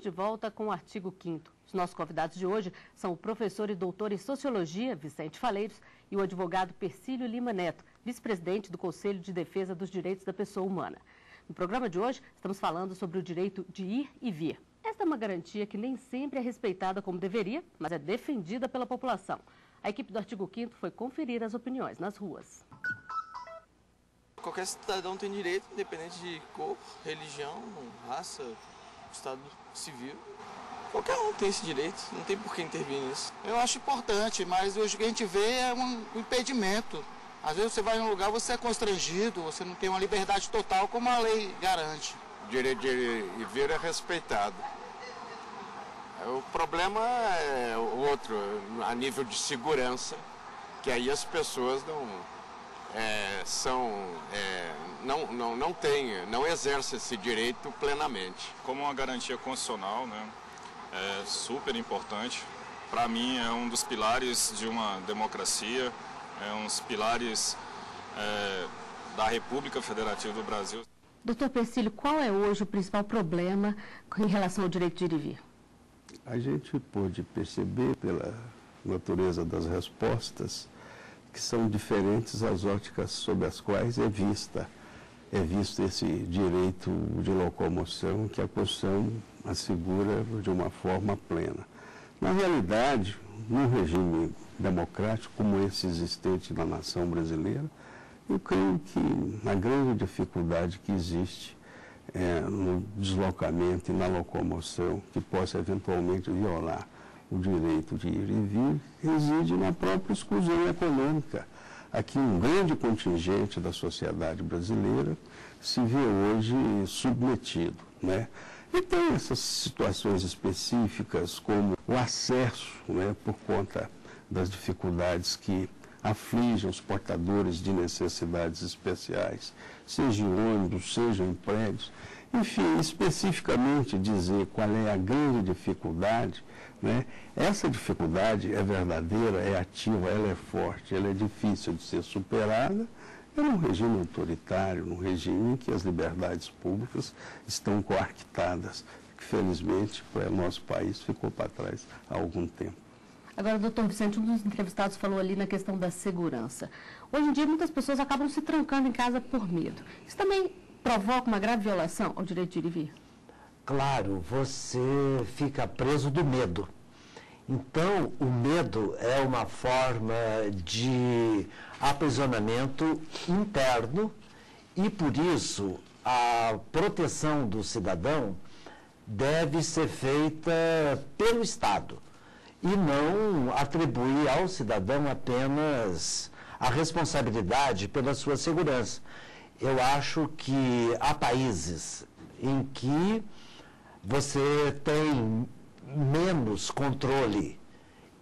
de volta com o artigo 5º. Os nossos convidados de hoje são o professor e doutor em Sociologia, Vicente Faleiros, e o advogado Persílio Lima Neto, vice-presidente do Conselho de Defesa dos Direitos da Pessoa Humana. No programa de hoje, estamos falando sobre o direito de ir e vir. Esta é uma garantia que nem sempre é respeitada como deveria, mas é defendida pela população. A equipe do artigo 5º foi conferir as opiniões nas ruas. Qualquer cidadão tem direito, independente de cor, religião, raça, estado civil. Qualquer um tem esse direito, não tem por que intervir nisso. Eu acho importante, mas hoje o que a gente vê é um impedimento. Às vezes você vai em um lugar, você é constrangido, você não tem uma liberdade total como a lei garante. O direito de ir e vir é respeitado. O problema é outro, a nível de segurança, que aí as pessoas não exercem esse direito plenamente. Como uma garantia constitucional, né, é super importante. Para mim é um dos pilares de uma democracia, é um dos pilares da República Federativa do Brasil. Doutor Persílio, qual é hoje o principal problema em relação ao direito de ir e vir? A gente pôde perceber pela natureza das respostas que são diferentes as óticas sob as quais é visto esse direito de locomoção que a Constituição assegura de uma forma plena. Na realidade, num regime democrático como esse existente na nação brasileira, eu creio que a grande dificuldade que existe no deslocamento e na locomoção que possa eventualmente violar o direito de ir e vir reside na própria exclusão econômica. Aqui um grande contingente da sociedade brasileira se vê hoje submetido, né? E tem essas situações específicas como o acesso, né, por conta das dificuldades que afligem os portadores de necessidades especiais, seja em ônibus, seja em prédios. Enfim, especificamente dizer qual é a grande dificuldade, né? Essa dificuldade é verdadeira, é ativa, ela é forte, ela é difícil de ser superada. É num regime autoritário, num regime em que as liberdades públicas estão coartadas, que felizmente para o nosso país ficou para trás há algum tempo. Agora, doutor Vicente, um dos entrevistados falou ali na questão da segurança. Hoje em dia, muitas pessoas acabam se trancando em casa por medo. Isso também provoca uma grave violação ao direito de ir e vir? Claro, você fica preso do medo. Então, o medo é uma forma de aprisionamento interno e, por isso, a proteção do cidadão deve ser feita pelo Estado e não atribuir ao cidadão apenas a responsabilidade pela sua segurança. Eu acho que há países em que você tem menos controle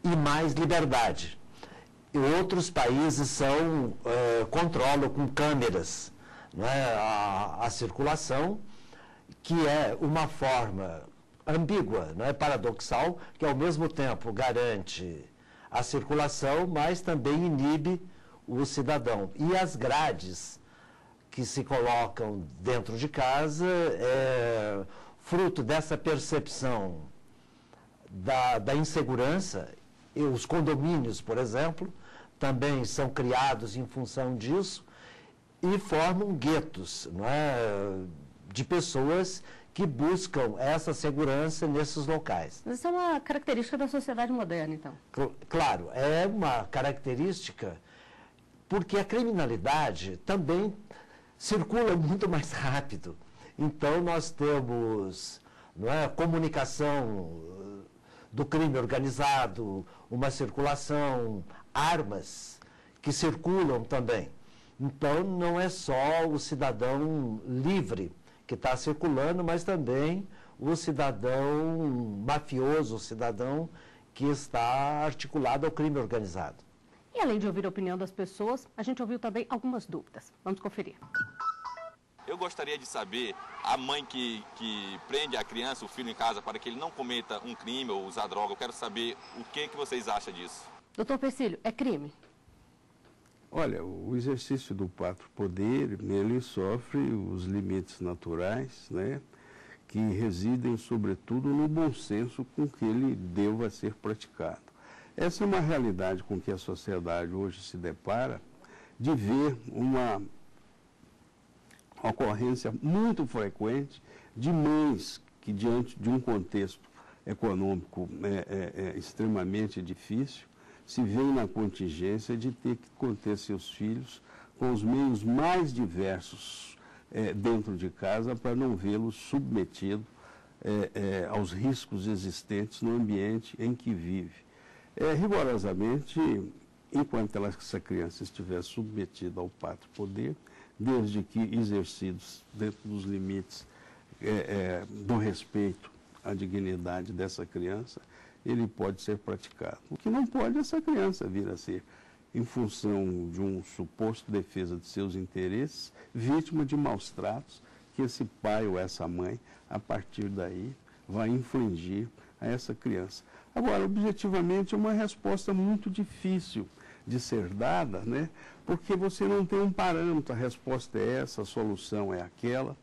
e mais liberdade. E outros países controlam com câmeras, né, a circulação, que é uma forma ambígua, não é, paradoxal, que ao mesmo tempo garante a circulação, mas também inibe o cidadão. E as grades que se colocam dentro de casa é fruto dessa percepção da insegurança. E os condomínios, por exemplo, também são criados em função disso e formam guetos, não é, de pessoas que buscam essa segurança nesses locais. Mas isso é uma característica da sociedade moderna, então? Claro, é uma característica porque a criminalidade também circula muito mais rápido. Então, nós temos, não é, comunicação do crime organizado, uma circulação, armas que circulam também. Então, não é só o cidadão livre que está circulando, mas também o cidadão mafioso, o cidadão que está articulado ao crime organizado. E além de ouvir a opinião das pessoas, a gente ouviu também algumas dúvidas. Vamos conferir. Eu gostaria de saber, a mãe que prende a criança, o filho em casa, para que ele não cometa um crime ou usar droga, eu quero saber o que vocês acham disso. Doutor Persílio, é crime? Olha, o exercício do pátrio poder, ele sofre os limites naturais, né, que residem, sobretudo, no bom senso com que ele deva ser praticado. Essa é uma realidade com que a sociedade hoje se depara, de ver uma ocorrência muito frequente de mães que, diante de um contexto econômico extremamente difícil, se veem na contingência de ter que conter seus filhos com os meios mais diversos dentro de casa para não vê-los submetido aos riscos existentes no ambiente em que vive. Rigorosamente, enquanto essa criança estiver submetida ao pátrio poder, desde que exercidos dentro dos limites do respeito à dignidade dessa criança, ele pode ser praticado. O que não pode é essa criança vir a ser, em função de um suposto defesa de seus interesses, vítima de maus tratos que esse pai ou essa mãe, a partir daí, vai infligir a essa criança. Agora, objetivamente, é uma resposta muito difícil de ser dada, né? Porque você não tem um parâmetro, a resposta é essa, a solução é aquela,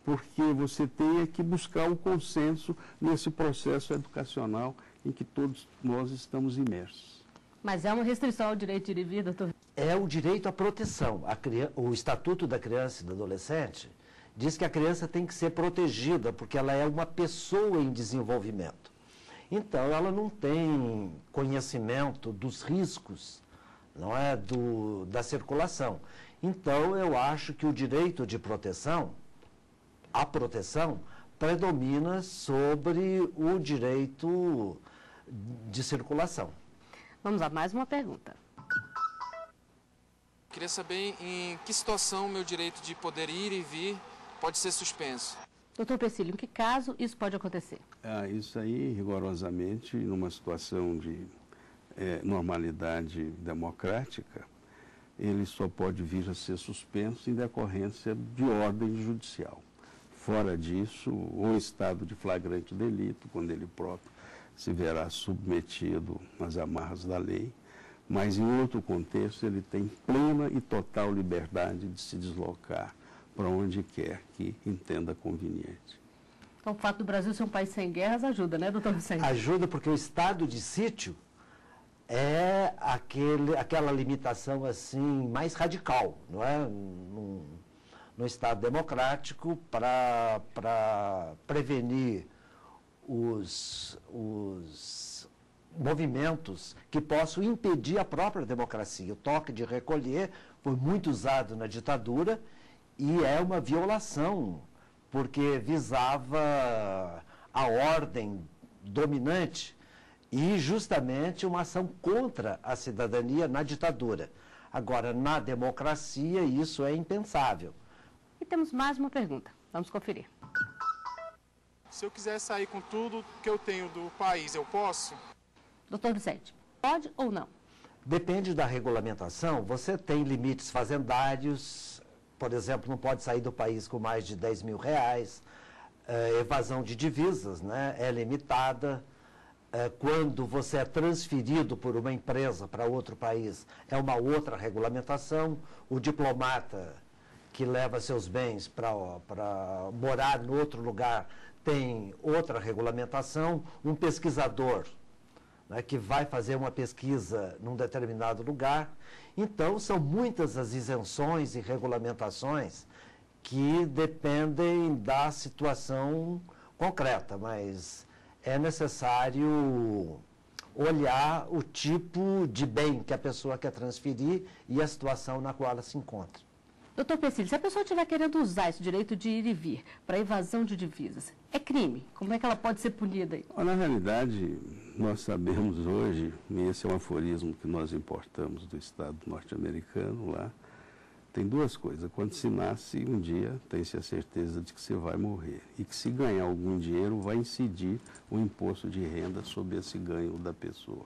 porque você tem que buscar o consenso nesse processo educacional em que todos nós estamos imersos. Mas é uma restrição ao direito de ir e vir, doutor? É o direito à proteção. O Estatuto da Criança e do Adolescente diz que a criança tem que ser protegida, porque ela é uma pessoa em desenvolvimento. Então, ela não tem conhecimento dos riscos, não é, da circulação. Então, eu acho que o direito de proteção, a proteção, predomina sobre o direito de circulação. Vamos a mais uma pergunta. Queria saber em que situação meu direito de poder ir e vir pode ser suspenso. Doutor Persílio, em que caso isso pode acontecer? Isso aí, rigorosamente, numa situação de normalidade democrática, ele só pode vir a ser suspenso em decorrência de ordem judicial. Fora disso, ou estado de flagrante delito, quando ele próprio se verá submetido às amarras da lei, mas em outro contexto ele tem plena e total liberdade de se deslocar para onde quer que entenda conveniente. Então, o fato do Brasil ser um país sem guerras ajuda, né, doutor Vicente? Ajuda porque o estado de sítio é aquela limitação assim mais radical, não é? No Estado democrático para prevenir os movimentos que possam impedir a própria democracia. O toque de recolher foi muito usado na ditadura e é uma violação, porque visava a ordem dominante e justamente uma ação contra a cidadania na ditadura. Agora, na democracia, isso é impensável. E temos mais uma pergunta. Vamos conferir. Se eu quiser sair com tudo que eu tenho do país, eu posso? Doutor Vicente, pode ou não? Depende da regulamentação. Você tem limites fazendários, por exemplo, não pode sair do país com mais de R$10.000. Evasão de divisas, né, é limitada. Quando você é transferido por uma empresa para outro país, é uma outra regulamentação. O diplomata que leva seus bens para morar em outro lugar tem outra regulamentação. Um pesquisador, né, que vai fazer uma pesquisa num determinado lugar. Então, são muitas as isenções e regulamentações que dependem da situação concreta, mas é necessário olhar o tipo de bem que a pessoa quer transferir e a situação na qual ela se encontra. Doutor Persílio, se a pessoa estiver querendo usar esse direito de ir e vir para evasão de divisas, é crime? Como é que ela pode ser punida aí? Na realidade, nós sabemos hoje, e esse é um aforismo que nós importamos do Estado norte-americano lá, tem duas coisas. Quando se nasce, um dia tem-se a certeza de que você vai morrer. E que se ganhar algum dinheiro, vai incidir o imposto de renda sobre esse ganho da pessoa.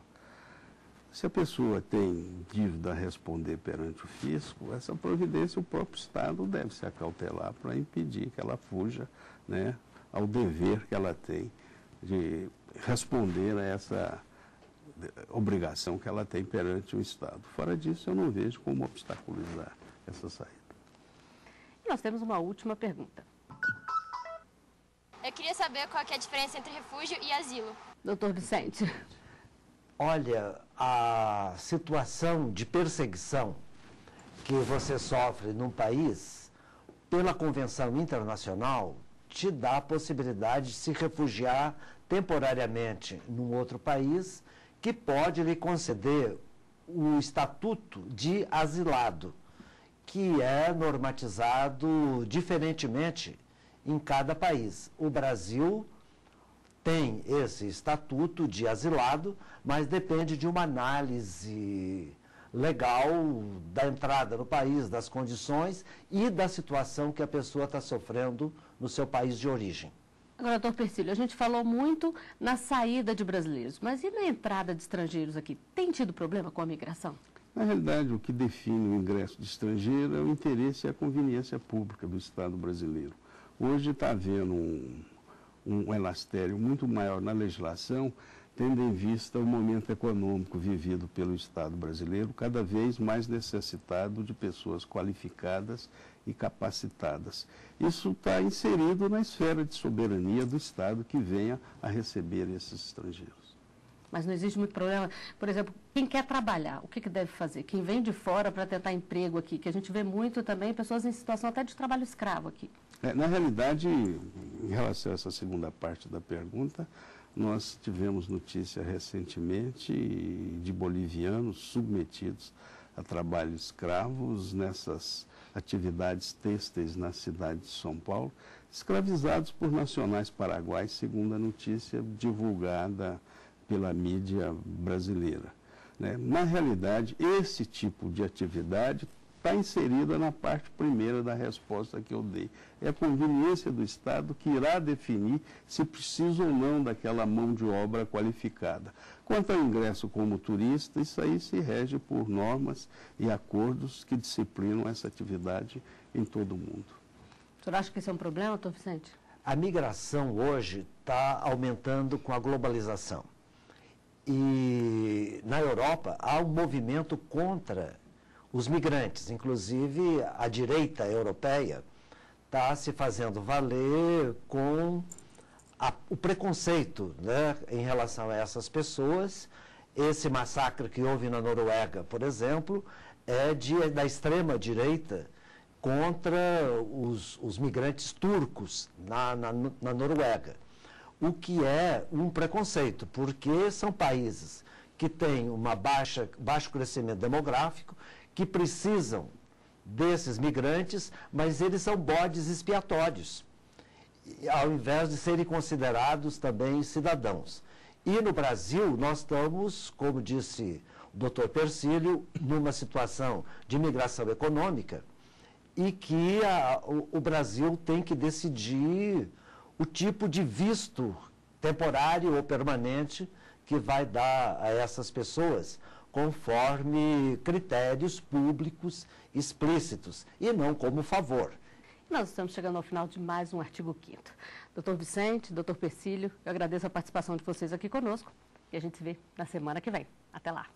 Se a pessoa tem dívida a responder perante o fisco, essa providência o próprio Estado deve se acautelar para impedir que ela fuja, né, ao dever que ela tem de responder a essa obrigação que ela tem perante o Estado. Fora disso, eu não vejo como obstaculizar essa saída. E nós temos uma última pergunta. Eu queria saber qual que é a diferença entre refúgio e asilo. Doutor Vicente. Olha, a situação de perseguição que você sofre num país, pela Convenção Internacional, te dá a possibilidade de se refugiar temporariamente num outro país que pode lhe conceder o estatuto de asilado, que é normatizado diferentemente em cada país. O Brasil tem esse estatuto de asilado, mas depende de uma análise legal da entrada no país, das condições e da situação que a pessoa está sofrendo no seu país de origem. Agora, doutor Persílio, a gente falou muito na saída de brasileiros, mas e na entrada de estrangeiros aqui? Tem tido problema com a migração? Na realidade, o que define o ingresso de estrangeiro é o interesse e a conveniência pública do Estado brasileiro. Hoje está havendo um elastério muito maior na legislação, tendo em vista o momento econômico vivido pelo Estado brasileiro, cada vez mais necessitado de pessoas qualificadas e capacitadas. Isso está inserido na esfera de soberania do Estado que venha a receber esses estrangeiros. Mas não existe muito problema. Por exemplo, quem quer trabalhar, o que deve fazer? Quem vem de fora para tentar emprego aqui, que a gente vê muito também pessoas em situação até de trabalho escravo aqui. Na realidade, em relação a essa segunda parte da pergunta, nós tivemos notícia recentemente de bolivianos submetidos a trabalho escravos nessas atividades têxteis na cidade de São Paulo, escravizados por nacionais paraguaios, segundo a notícia divulgada pela mídia brasileira. Na realidade, esse tipo de atividade está inserida na parte primeira da resposta que eu dei. É a conveniência do Estado que irá definir se precisa ou não daquela mão de obra qualificada. Quanto ao ingresso como turista, isso aí se rege por normas e acordos que disciplinam essa atividade em todo o mundo. O senhor acha que isso é um problema, doutor Vicente? A migração hoje está aumentando com a globalização. E na Europa há um movimento contra os migrantes, inclusive a direita europeia está se fazendo valer com o preconceito, né, em relação a essas pessoas. Esse massacre que houve na Noruega, por exemplo, é da extrema direita contra os migrantes turcos na Noruega. O que é um preconceito, porque são países que têm baixo crescimento demográfico, que precisam desses migrantes, mas eles são bodes expiatórios, ao invés de serem considerados também cidadãos. E no Brasil, nós estamos, como disse o doutor Persílio, numa situação de migração econômica e que o Brasil tem que decidir o tipo de visto temporário ou permanente que vai dar a essas pessoas, conforme critérios públicos explícitos, e não como favor. Nós estamos chegando ao final de mais um Artigo 5º. Doutor Vicente, doutor Persílio, eu agradeço a participação de vocês aqui conosco e a gente se vê na semana que vem. Até lá.